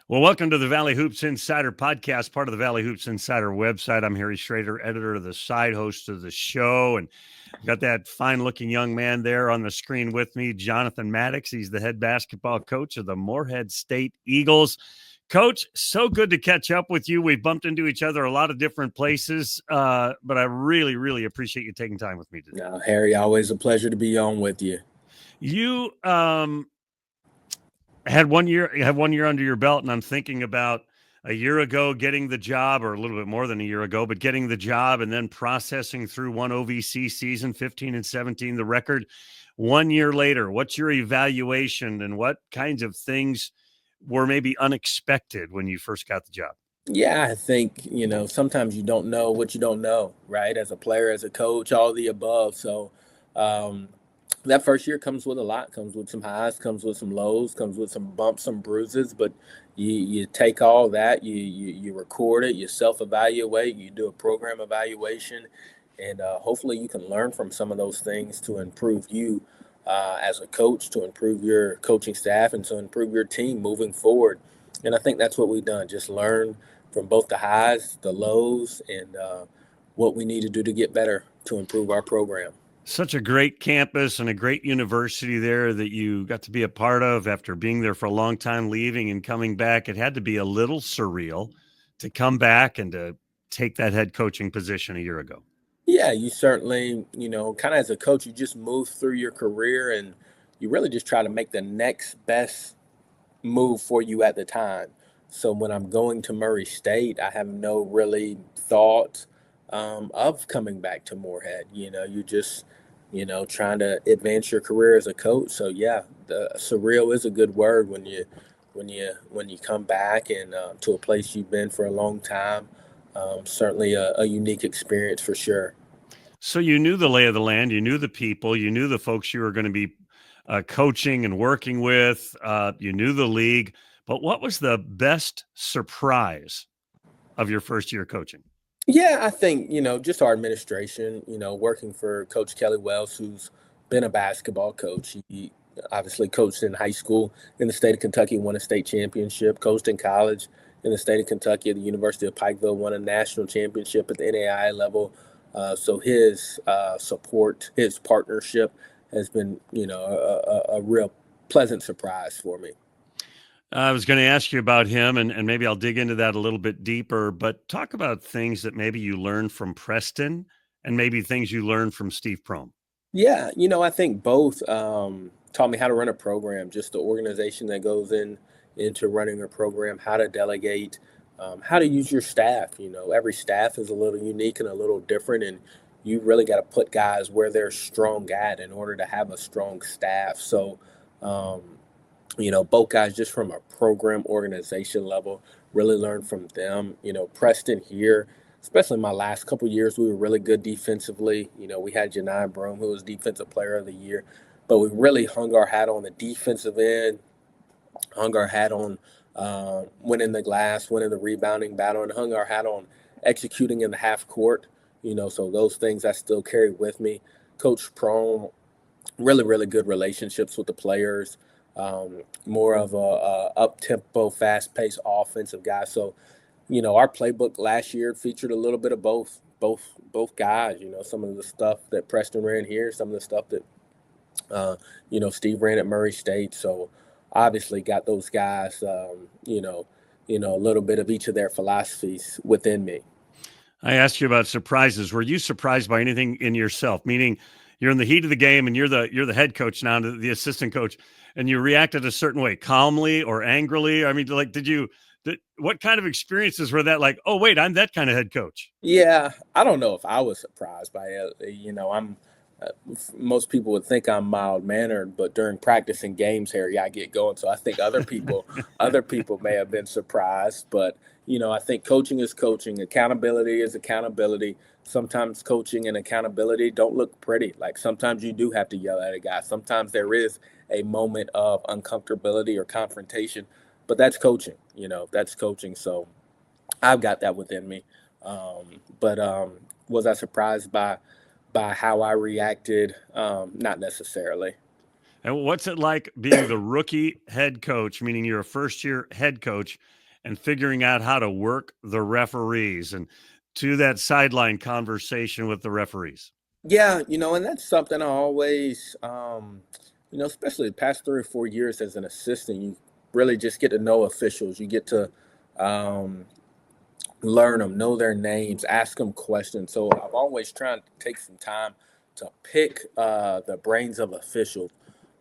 Well, welcome to the Valley Hoops Insider podcast, part of the Valley Hoops Insider website. I'm Harry Schroeder, editor of the site, host of the show, and got that fine-looking young man there on the screen with me, Jonathan Mattox. He's the head basketball coach of the Morehead State Eagles. Coach, so good to catch up with you. We've bumped into each other a lot of different places, but I really, really appreciate you taking time with me today. No, Harry, always a pleasure to be on with you. You had 1 year, you have 1 year under your belt, and I'm thinking about a year ago getting the job, or a little bit more than a year ago, but getting the job and then processing through one OVC season, 15 and 17, the record. 1 year later, what's your evaluation and what kinds of things were maybe unexpected when you first got the job? Yeah, I think, sometimes you don't know what you don't know, right? As a player, as a coach, all the above. So um, that first year comes with a lot, comes with some highs, comes with some lows, comes with some bumps, some bruises. But you take all that, you record it, you self-evaluate, you do a program evaluation, and hopefully you can learn from some of those things to improve you as a coach, to improve your coaching staff, and to improve your team moving forward. And I think that's what we've done, just learn from both the highs, the lows, and what we need to do to get better to improve our program. Such a great campus and a great university there that you got to be a part of after being there for a long time, leaving and coming back. It had to be a little surreal to come back and to take that head coaching position a year ago. Yeah, you certainly, kind of as a coach, you just move through your career and you really just try to make the next best move for you at the time. So when I'm going to Murray State, I have no really thought of coming back to Morehead. You just, trying to advance your career as a coach. So yeah, the surreal is a good word when you come back and to a place you've been for a long time. Certainly a unique experience for sure. So you knew the lay of the land, you knew the people, you knew the folks you were going to be coaching and working with, you knew the league. But what was the best surprise of your first year coaching? Yeah, I think, just our administration, working for Coach Kelly Wells, who's been a basketball coach. He obviously coached in high school in the state of Kentucky, won a state championship, coached in college in the state of Kentucky at the University of Pikeville, won a national championship at the NAIA level. So his support, his partnership has been, a real pleasant surprise for me. I was going to ask you about him, and maybe I'll dig into that a little bit deeper, but talk about things that maybe you learned from Preston and maybe things you learned from Steve Prohm. Yeah, I think both taught me how to run a program, just the organization that goes into running a program, how to delegate, how to use your staff. Every staff is a little unique and a little different, and you really got to put guys where they're strong at in order to have a strong staff. So, um, both guys just from a program organization level, really learned from them. Preston here, especially my last couple years, we were really good defensively. We had Janai Broom, who was Defensive Player of the Year, but we really hung our hat on the defensive end, hung our hat on winning the glass, winning the rebounding battle, and hung our hat on executing in the half court. So those things I still carry with me. Coach Prone, really, really good relationships with the players. More of a up-tempo, fast-paced offensive guy. So, our playbook last year featured a little bit of both guys. Some of the stuff that Preston ran here, some of the stuff that Steve ran at Murray State. So, obviously, got those guys. A little bit of each of their philosophies within me. I asked you about surprises. Were you surprised by anything in yourself? Meaning, you're in the heat of the game and you're the head coach now, the assistant coach, and you reacted a certain way, calmly or angrily. I mean, like, what kind of experiences were that? Like, oh wait, I'm that kind of head coach. Yeah, I don't know if I was surprised by it. I'm most people would think I'm mild mannered, but during practice and games, Harry, I get going. So I think other people may have been surprised, but I think coaching is coaching, accountability is accountability. Sometimes coaching and accountability don't look pretty. Like sometimes you do have to yell at a guy. Sometimes there is a moment of uncomfortability or confrontation, but that's coaching. That's coaching. So I've got that within me. But was I surprised by how I reacted? Not necessarily. And what's it like being the rookie head coach, meaning you're a first-year head coach, and figuring out how to work the referees and to that sideline conversation with the referees? Yeah, and that's something I always, especially the past 3 or 4 years as an assistant, you really just get to know officials. You get to um, learn them, know their names, ask them questions. So I've always tried to take some time to pick the brains of officials.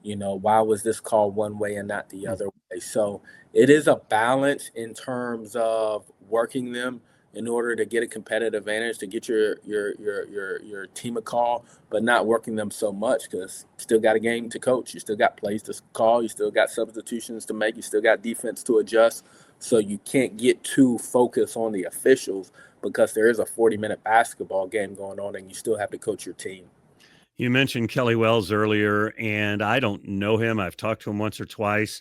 Why was this called one way and not the Mm. other way? So it is a balance in terms of working them in order to get a competitive advantage, to get your team a call, but not working them so much because still got a game to coach. You still got plays to call. You still got substitutions to make. You still got defense to adjust. So you can't get too focused on the officials because there is a 40-minute basketball game going on and you still have to coach your team. You mentioned Kelly Wells earlier, and I don't know him. I've talked to him once or twice,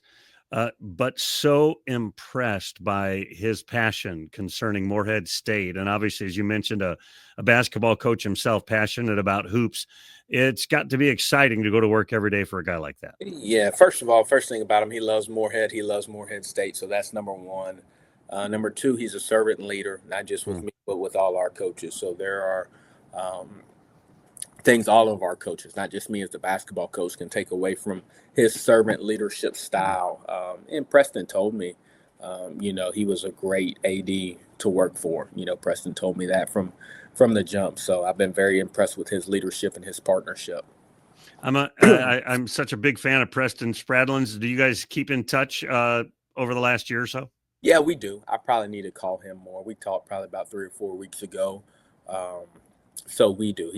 but so impressed by his passion concerning Morehead State. And obviously, as you mentioned, a basketball coach himself, passionate about hoops. It's got to be exciting to go to work every day for a guy like that. Yeah, first of all, first thing about him, he loves Morehead. He loves Morehead State. So that's number one. Number two, he's a servant leader, not just with Hmm. me, but with all our coaches. So there are things all of our coaches, not just me as the basketball coach, can take away from his servant leadership style. And Preston told me, he was a great AD to work for. Preston told me that from the jump. So I've been very impressed with his leadership and his partnership. I'm such a big fan of Preston Spradlins. Do you guys keep in touch over the last year or so? Yeah, we do. I probably need to call him more. We talked probably about 3 or 4 weeks ago. Um, so we do.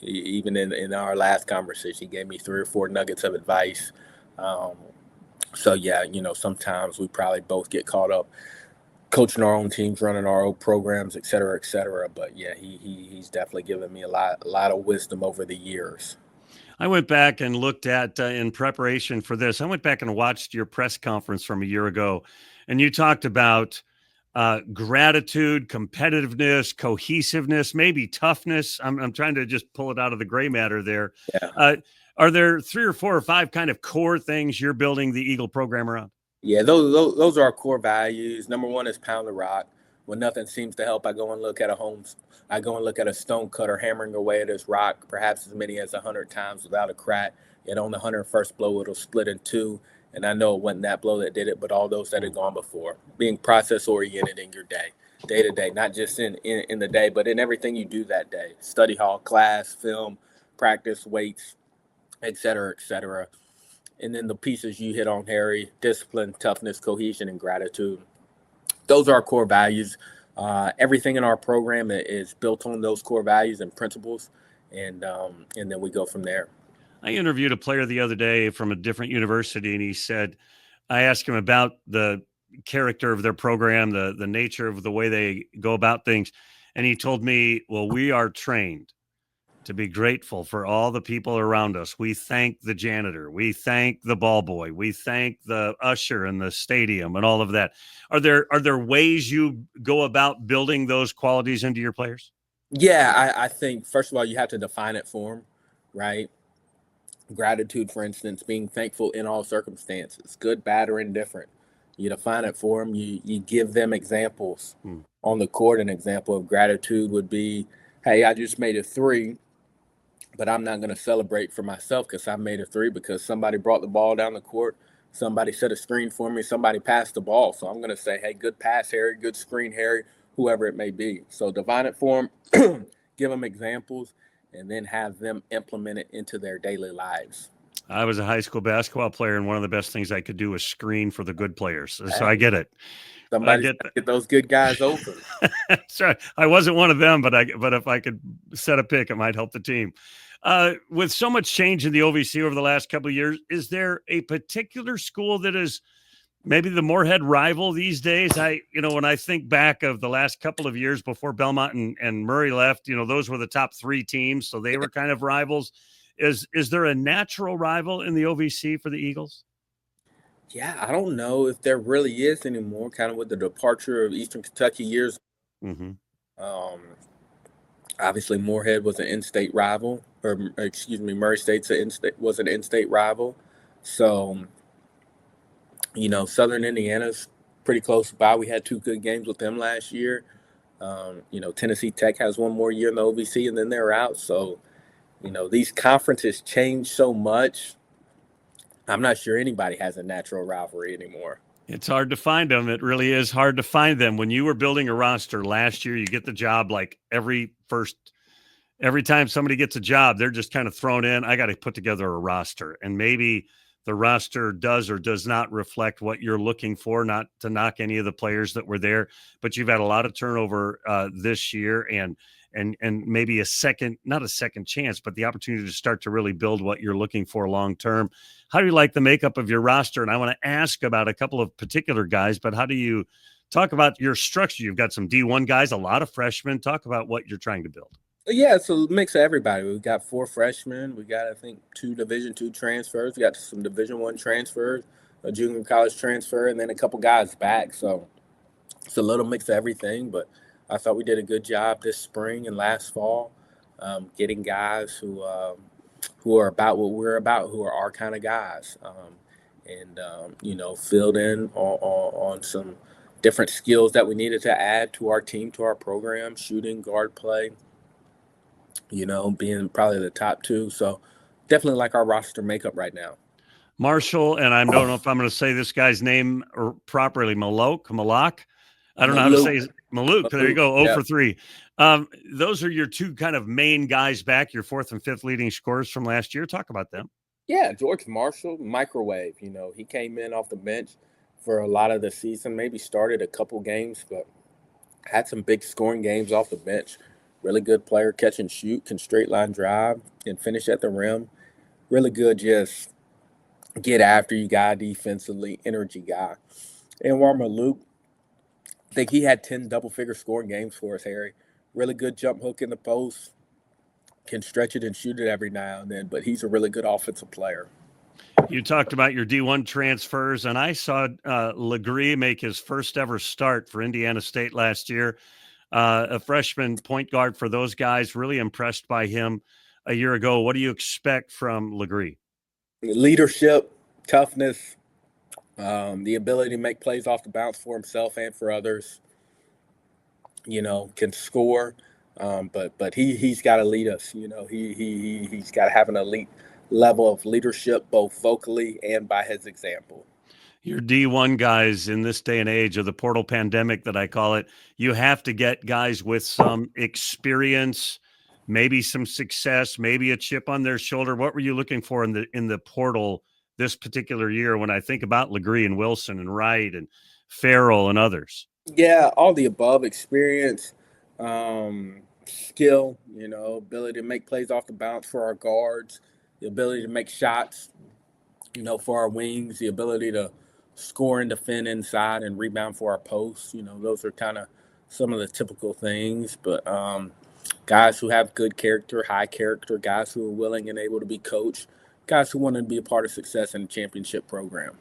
Even in our last conversation, he gave me 3 or 4 nuggets of advice. Um, so yeah, sometimes we probably both get caught up coaching our own teams, running our own programs, et cetera, et cetera. But yeah, he's definitely given me a lot of wisdom over the years. I went back and looked at in preparation for this. I went back and watched your press conference from a year ago, and you talked about gratitude, competitiveness, cohesiveness, maybe toughness. I'm trying to just pull it out of the gray matter there. Yeah. Uh, are there 3 or 4 or 5 kind of core things you're building the Eagle program around? Yeah, those are our core values. Number one is pound the rock. When nothing seems to help, I go and look at I go and look at a stone cutter hammering away at this rock, perhaps as many as 100 times without a crack. Yet on the 101st blow, it'll split in two. And I know it wasn't that blow that did it, but all those that had gone before. Being process oriented in your day to day, not just in the day, but in everything you do that day. Study hall, class, film, practice, weights, et cetera, et cetera. And then the pieces you hit on, Harry: discipline, toughness, cohesion, and gratitude. Those are our core values. Everything in our program is built on those core values and principles, and then we go from there. I interviewed a player the other day from a different university, and he said, I asked him about the character of their program, the nature of the way they go about things. And he told me, well, we are trained to be grateful for all the people around us. We thank the janitor. We thank the ball boy. We thank the usher in the stadium and all of that. Are there ways you go about building those qualities into your players? Yeah, I think first of all you have to define it for them, right? Gratitude, for instance, being thankful in all circumstances, good, bad, or indifferent. You define it for them. You give them examples Hmm. on the court. An example of gratitude would be, "Hey, I just made a three, but I'm not going to celebrate for myself because I made a three because somebody brought the ball down the court, somebody set a screen for me, somebody passed the ball. So I'm going to say, hey, good pass, Harry, good screen, Harry, whoever it may be." So divine it for them, give them examples, and then have them implement it into their daily lives. I was a high school basketball player, and one of the best things I could do was screen for the good players. So I Hey, get it. I somebody's get got to get those good guys open. Sorry, I wasn't one of them, but if I could set a pick, it might help the team. With so much change in the OVC over the last couple of years, is there a particular school that is maybe the Morehead rival these days? When I think back of the last couple of years before Belmont and Murray left, those were the top 3 teams, so they were kind of rivals. Is there a natural rival in the OVC for the Eagles? Yeah, I don't know if there really is anymore, kind of with the departure of Eastern Kentucky years. Mm-hmm. Um, Obviously, Morehead was an in-state rival. or excuse me, Murray State's was an in-state rival. So, Southern Indiana's pretty close by. We had two good games with them last year. Tennessee Tech has one more year in the OVC, and then they're out. So, these conferences change so much. I'm not sure anybody has a natural rivalry anymore. It's hard to find them. It really is hard to find them. When you were building a roster last year, you get the job like every time somebody gets a job, they're just kind of thrown in. I got to put together a roster, and maybe the roster does or does not reflect what you're looking for. Not to knock any of the players that were there, but you've had a lot of turnover this year, and maybe not a second chance, but the opportunity to start to really build what you're looking for long term. How do you like the makeup of your roster? And I want to ask about a couple of particular guys, but how do you talk about your structure? You've got some D1 guys, a lot of freshmen. Talk about what you're trying to build. Yeah, it's a mix of everybody. We've got 4 freshmen. We got, I think, 2 Division II transfers. We got some Division I transfers, a junior college transfer, and then a couple guys back. So it's a little mix of everything. But I thought we did a good job this spring and last fall, getting guys who are about what we're about, who are our kind of guys, and filled in on some different skills that we needed to add to our team, to our program: shooting, guard play. Being probably the top 2. So definitely like our roster makeup right now. Marshall, and I don't know if I'm going to say this guy's name properly, Malak. I don't know how to say it. Maluk. There you go. 0 for 3. Those are your 2 kind of main guys back, your 4th and 5th leading scorers from last year. Talk about them. Yeah, George Marshall, microwave. He came in off the bench for a lot of the season, maybe started a couple games, but had some big scoring games off the bench. Really good player, catch and shoot, can straight line drive and finish at the rim. Really good, just get after you guy defensively, energy guy. And Maluk, I think he had 10 double-figure scoring games for us, Harry. Really good jump hook in the post, can stretch it and shoot it every now and then, but he's a really good offensive player. You talked about your D1 transfers, and I saw Legree make his first ever start for Indiana State last year. A freshman point guard for those guys. Really impressed by him a year ago. What do you expect from Legree? Leadership, toughness, the ability to make plays off the bounce for himself and for others. Can score, but he's got to lead us. He's got to have an elite level of leadership, both vocally and by his example. Your D1 guys in this day and age of the portal pandemic that I call it, you have to get guys with some experience, maybe some success, maybe a chip on their shoulder. What were you looking for in the portal this particular year when I think about Legree and Wilson and Wright and Farrell and others? Yeah, all the above: experience, skill, ability to make plays off the bounce for our guards, the ability to make shots, for our wings, the ability to score and defend inside and rebound for our posts. Those are kind of some of the typical things, but guys who have good character, high character, guys who are willing and able to be coached, guys who want to be a part of success in a championship program.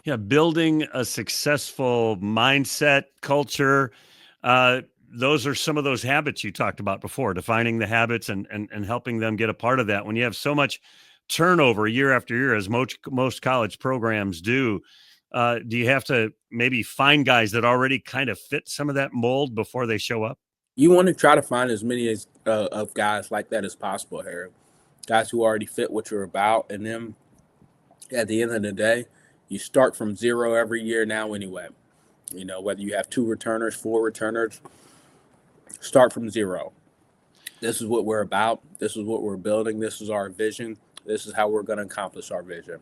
Yeah, building a successful mindset, culture. Those are some of those habits you talked about before, defining the habits and helping them get a part of that. When you have so much turnover year after year, as most college programs do you have to maybe find guys that already kind of fit some of that mold before they show up? You want to try to find as many of guys like that as possible, Harry. Guys who already fit what you're about. And then at the end of the day, you start from 0 every year now anyway. Whether you have 2 returners, 4 returners, start from 0. This is what we're about. This is what we're building. This is our vision. This is how we're going to accomplish our vision.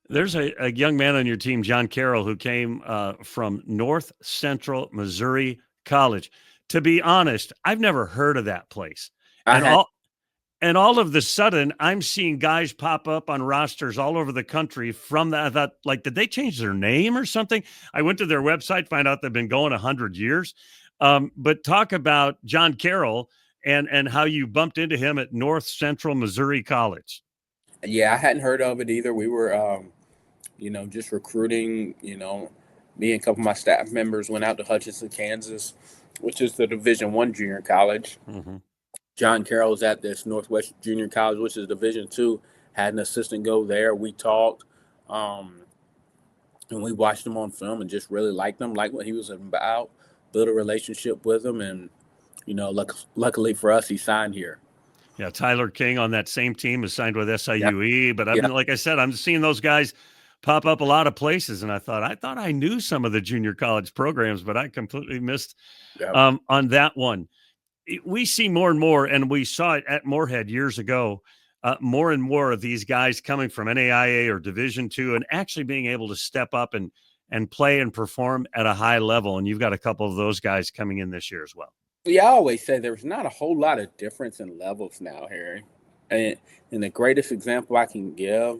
There's a young man on your team, John Carroll, who came from North Central Missouri College. To be honest, I've never heard of that place. And all of the sudden, I'm seeing guys pop up on rosters all over the country from that. I thought, did they change their name or something? I went to their website, find out they've been going 100 years. But talk about John Carroll and how you bumped into him at North Central Missouri College. Yeah, I hadn't heard of it either. We were, just recruiting. Me and a couple of my staff members went out to Hutchinson, Kansas, which is the Division I junior college. Mm-hmm. John Carroll's at this Northwest Junior College, which is Division II. Had an assistant go there. We talked, and we watched him on film and just really liked him, liked what he was about, built a relationship with him, and luckily for us, he signed here. Yeah, Tyler King on that same team is signed with SIUE, Yeah. but like I said, I'm seeing those guys pop up a lot of places, and I thought I knew some of the junior college programs, but I completely missed on that one. We see more and more, and we saw it at Morehead years ago. More and more of these guys coming from NAIA or Division II and actually being able to step up and play and perform at a high level. And you've got a couple of those guys coming in this year as well. Yeah, I always say there's not a whole lot of difference in levels now, Harry. And the greatest example I can give,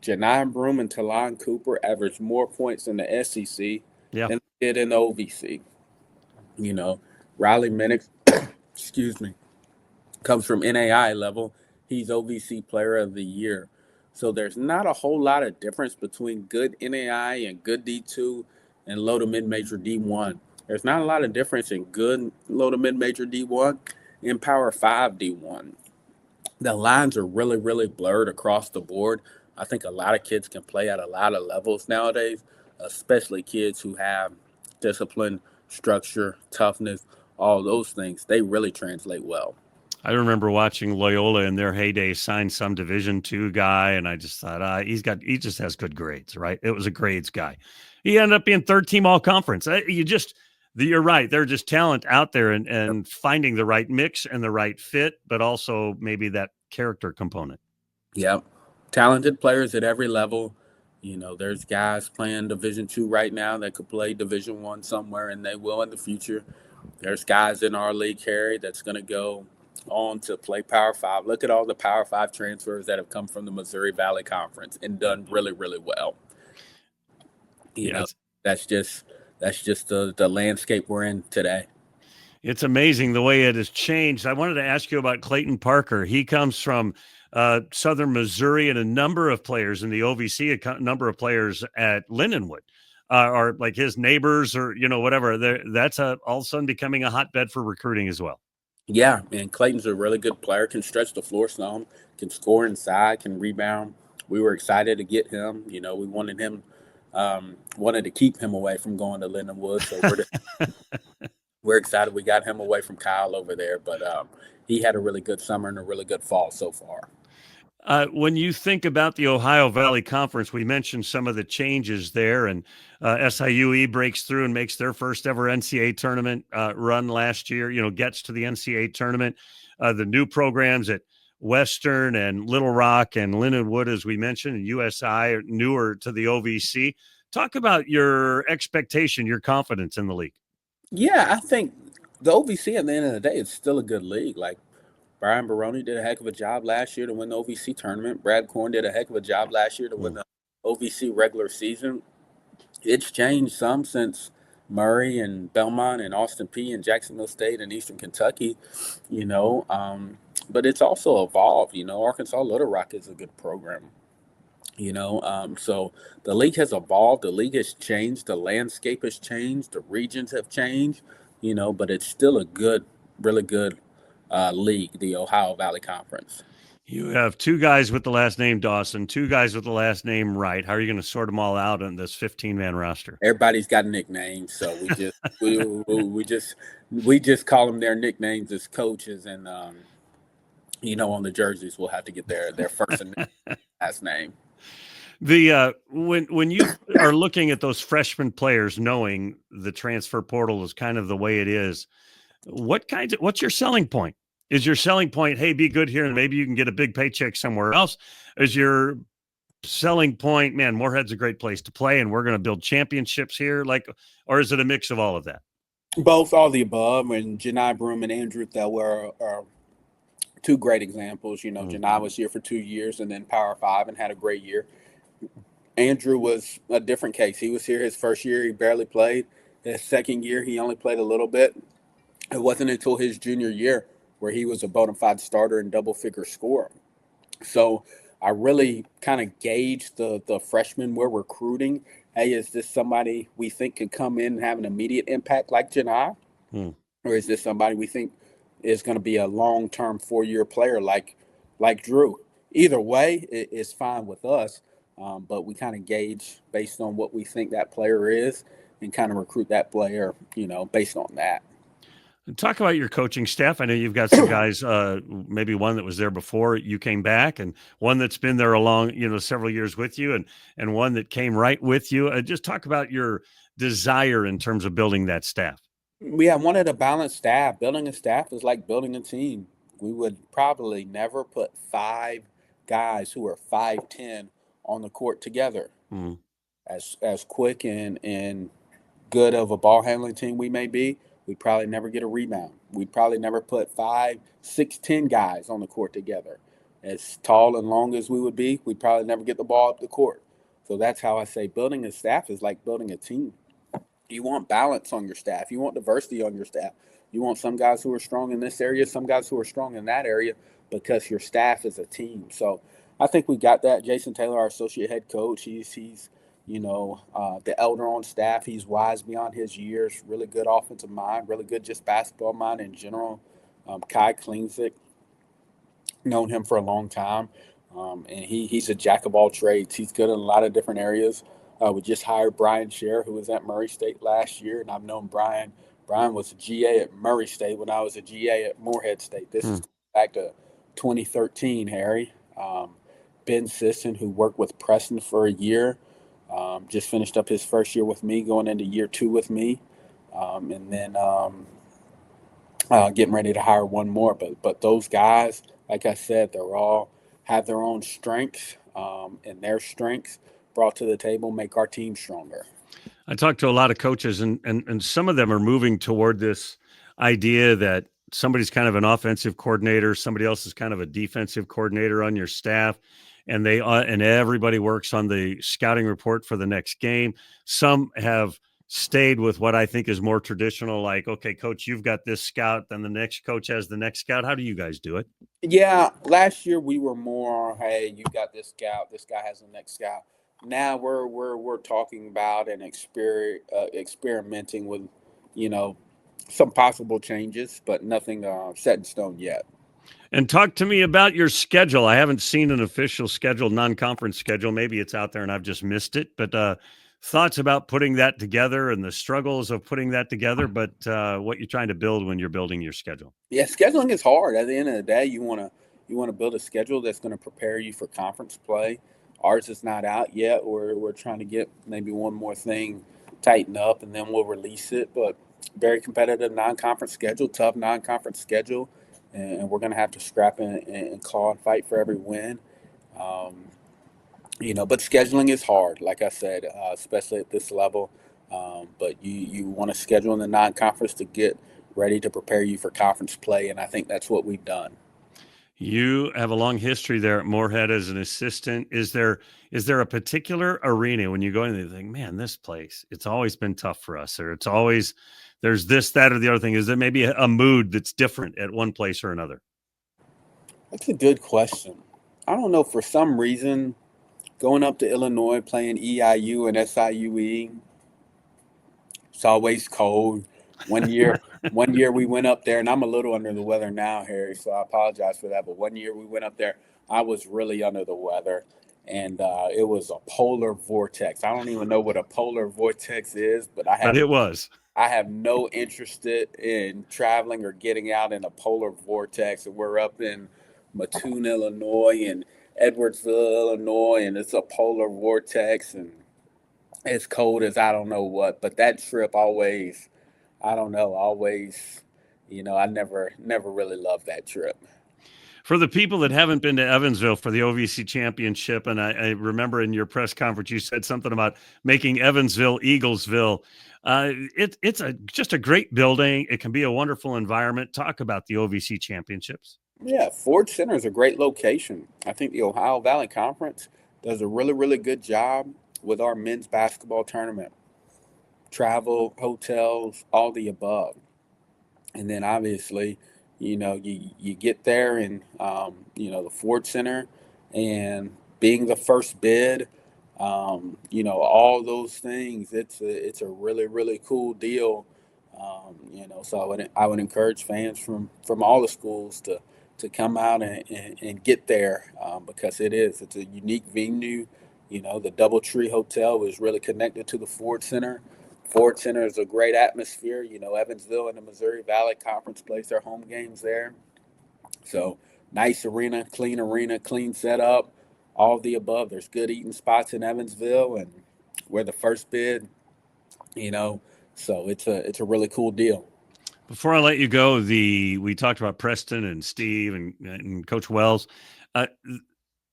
Janai Broom and Talon Cooper averaged more points in the SEC than they did in the OVC. Riley Minix, excuse me, comes from NAI level. He's OVC Player of the Year. So there's not a whole lot of difference between good NAI and good D2 and low to mid-major D1. There's not a lot of difference in good low to mid-major D1 and Power 5 D1. The lines are really, really blurred across the board. I think a lot of kids can play at a lot of levels nowadays, especially kids who have discipline, structure, toughness, all those things. They really translate well. I remember watching Loyola in their heyday sign some Division II guy, and I just thought he just has good grades, right? It was a grades guy. He ended up being third team all conference. You're right. There's just talent out there and finding the right mix and the right fit, but also maybe that character component. Yep. Talented players at every level. There's guys playing Division II right now that could play Division I somewhere, and they will in the future. There's guys in our league, Harry, that's going to go on to play Power 5. Look at all the Power 5 transfers that have come from the Missouri Valley Conference and done really, really well. That's just the landscape we're in today. It's amazing the way it has changed. I wanted to ask you about Clayton Parker. He comes from Southern Missouri, and a number of players in the OVC, a number of players at Lindenwood are like his neighbors or, whatever. That's all of a sudden becoming a hotbed for recruiting as well. Yeah, and Clayton's a really good player, can stretch the floor some, can score inside, can rebound. We were excited to get him. We wanted him, wanted to keep him away from going to Lindenwood. So we're excited we got him away from Kyle over there. But he had a really good summer and a really good fall so far. When you think about the Ohio Valley Conference, we mentioned some of the changes there, and SIUE breaks through and makes their first ever NCAA tournament run last year, gets to the NCAA tournament. The new programs at Western and Little Rock and Lindenwood, as we mentioned, and USI are newer to the OVC. Talk about your expectation, your confidence in the league. Yeah, I think the OVC at the end of the day is still a good league. Like, Brian Baroni did a heck of a job last year to win the OVC tournament. Brad Korn did a heck of a job last year to win the OVC regular season. It's changed some since Murray and Belmont and Austin Peay and Jacksonville State and Eastern Kentucky, but it's also evolved. Arkansas Little Rock is a good program. So the league has evolved. The league has changed. The landscape has changed. The regions have changed, but it's still a good, really good league, the Ohio Valley Conference. You have two guys with the last name Dawson, two guys with the last name Wright. How are you going to sort them all out on this 15-man roster? Everybody's got nicknames, so we just we just call them their nicknames as coaches, and on the jerseys we'll have to get their first and last name. When you are looking at those freshman players, knowing the transfer portal is kind of the way it is, what's your selling point? Is your selling point, hey, be good here and maybe you can get a big paycheck somewhere else? Is your selling point, man, Morehead's a great place to play and we're going to build championships here? Or is it a mix of all of that? Both, all the above. And Janai Broom and Andrew Thelwell are two great examples. Janai was here for 2 years and then Power 5 and had a great year. Andrew was a different case. He was here his first year. He barely played. His second year, he only played a little bit. It wasn't until his junior year where he was a bona fide starter and double-figure scorer. So I really kind of gauged the freshmen we're recruiting. Hey, is this somebody we think could come in and have an immediate impact like Janai? Or is this somebody we think is going to be a long-term 4-year player like Drew. Either way, it's fine with us, but we kind of gauge based on what we think that player is and kind of recruit that player, based on that. Talk about your coaching staff. I know you've got some guys, maybe one that was there before you came back, and one that's been there several years with you, and one that came right with you. Just talk about your desire in terms of building that staff. We have wanted a balanced staff. Building a staff is like building a team. We would probably never put 5 guys who are 5'10" on the court together. Mm. As quick and good of a ball handling team we may be, we'd probably never get a rebound. We'd probably never put 5, 6, 10 guys on the court together. As tall and long as we would be, we'd probably never get the ball up the court. So that's how I say building a staff is like building a team. You want balance on your staff. You want diversity on your staff. You want some guys who are strong in this area, some guys who are strong in that area, because your staff is a team. So I think we got that. Jason Taylor, our associate head coach, he's the elder on staff. He's wise beyond his years, really good offensive mind, really good just basketball mind in general. Kai Klingzik, known him for a long time, and he's a jack of all trades. He's good in a lot of different areas. We just hired Brian Scher, who was at Murray State last year, and I've known Brian. Brian was a GA at Murray State when I was a GA at Morehead State. This is back to 2013, Harry. Ben Sisson, who worked with Preston for a year, just finished up his first year with me, going into year 2 with me, and then getting ready to hire one more. But those guys, like I said, they're all have their own strengths, and their strengths brought to the table make our team stronger. I talked to a lot of coaches, and some of them are moving toward this idea that somebody's kind of an offensive coordinator, somebody else is kind of a defensive coordinator on your staff, and and everybody works on the scouting report for the next game. Some have stayed with what I think is more traditional, like, okay, coach, you've got this scout, then the next coach has the next scout. How do you guys do it? Yeah, last year we were more, hey, you got this scout, this guy has the next scout. Now we're talking about and experimenting with, some possible changes, but nothing set in stone yet. And talk to me about your schedule. I haven't seen an official schedule, non-conference schedule. Maybe it's out there and I've just missed it. But thoughts about putting that together and the struggles of putting that together, but what you're trying to build when you're building your schedule. Yeah, scheduling is hard. At the end of the day, you want to build a schedule that's going to prepare you for conference play. Ours is not out yet. We're trying to get maybe one more thing tightened up, and then we'll release it. But very competitive non-conference schedule, tough non-conference schedule, and we're going to have to scrap and claw and fight for every win. But scheduling is hard, like I said, especially at this level. But you want to schedule in the non-conference to get ready to prepare you for conference play, and I think that's what we've done. You have a long history there at Morehead as an assistant. Is there a particular arena when you go in and you think, man, this place, it's always been tough for us, or it's always there's this, that, or the other thing? Is there maybe a mood that's different at one place or another? That's a good question. I don't know. For some reason, going up to Illinois, playing EIU and SIUE, it's always cold. One year we went up there, and I'm a little under the weather now, Harry, so I apologize for that. But one year we went up there, I was really under the weather, and it was a polar vortex. I don't even know what a polar vortex is, but it was. I have no interest in traveling or getting out in a polar vortex. And we're up in Mattoon, Illinois, and Edwardsville, Illinois, and it's a polar vortex, and it's cold as I don't know what. But that trip always, I don't know, always, I never really loved that trip. For the people that haven't been to Evansville for the OVC championship, and I remember in your press conference you said something about making Evansville Eaglesville. It's just a great building. It can be a wonderful environment. Talk about the OVC championships. Yeah, Ford Center is a great location. I think the Ohio Valley Conference does a really, really good job with our men's basketball tournament. Travel, hotels, all the above. And then obviously, you get there and, the Ford Center and being the first bid, all those things, it's a really, really cool deal So I would encourage fans from all the schools to come out and get there, because it's a unique venue. The DoubleTree Hotel is really connected to the Ford Center. Ford Center is a great atmosphere. Evansville and the Missouri Valley Conference plays their home games there. So nice arena, clean setup, all of the above. There's good eating spots in Evansville, and we're the first bid. You know, so it's a really cool deal. Before I let you go, we talked about Preston and Steve and Coach Wells. Uh,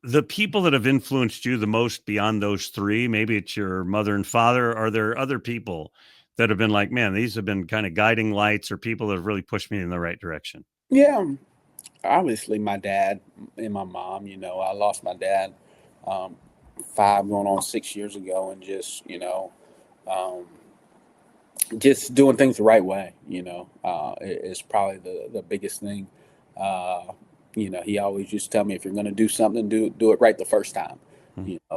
the people that have influenced you the most beyond those three, maybe it's your mother and father. Are there other people that have been like, man, these have been kind of guiding lights or people that have really pushed me in the right direction? Yeah, obviously my dad and my mom. I lost my dad 5 going on 6 years ago, and um, just doing things the right way. Is probably the biggest thing. He always used to tell me, if you're going to do something, do it right the first time.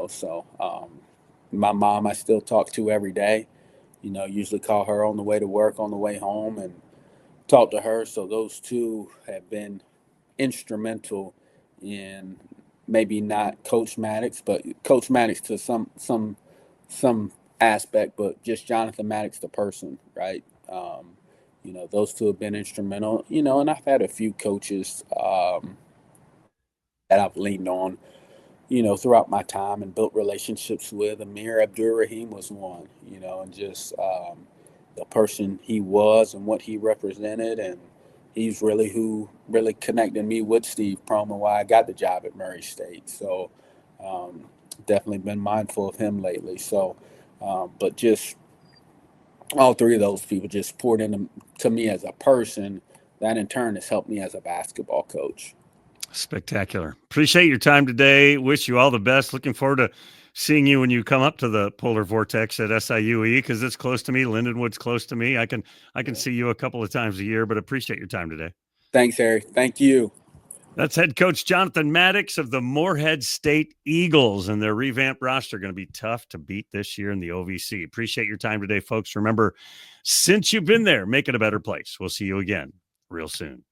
So my mom I still talk to every day. Usually call her on the way to work, on the way home, and talk to her. So those two have been instrumental in, maybe not Coach Mattox, but Coach Mattox to some aspect, but just Jonathan Mattox the person, right? Those two have been instrumental. And I've had a few coaches that I've leaned on, throughout my time and built relationships with. Amir Abdur-Rahim was one, and just the person he was and what he represented. And he's really who really connected me with Steve Prohm and why I got the job at Morehead State. So definitely been mindful of him lately. So, but just all three of those people just poured into me as a person. That in turn has helped me as a basketball coach. Spectacular. Appreciate your time today. Wish you all the best. Looking forward to seeing you when you come up to the polar vortex at SIUE, because it's close to me. Lindenwood's close to me. I can see you a couple of times a year, but appreciate your time today. Thanks, Harry. Thank you. That's head coach Jonathan Mattox of the Morehead State Eagles, and their revamped roster going to be tough to beat this year in the OVC. Appreciate your time today, folks. Remember, since you've been there, make it a better place. We'll see you again real soon.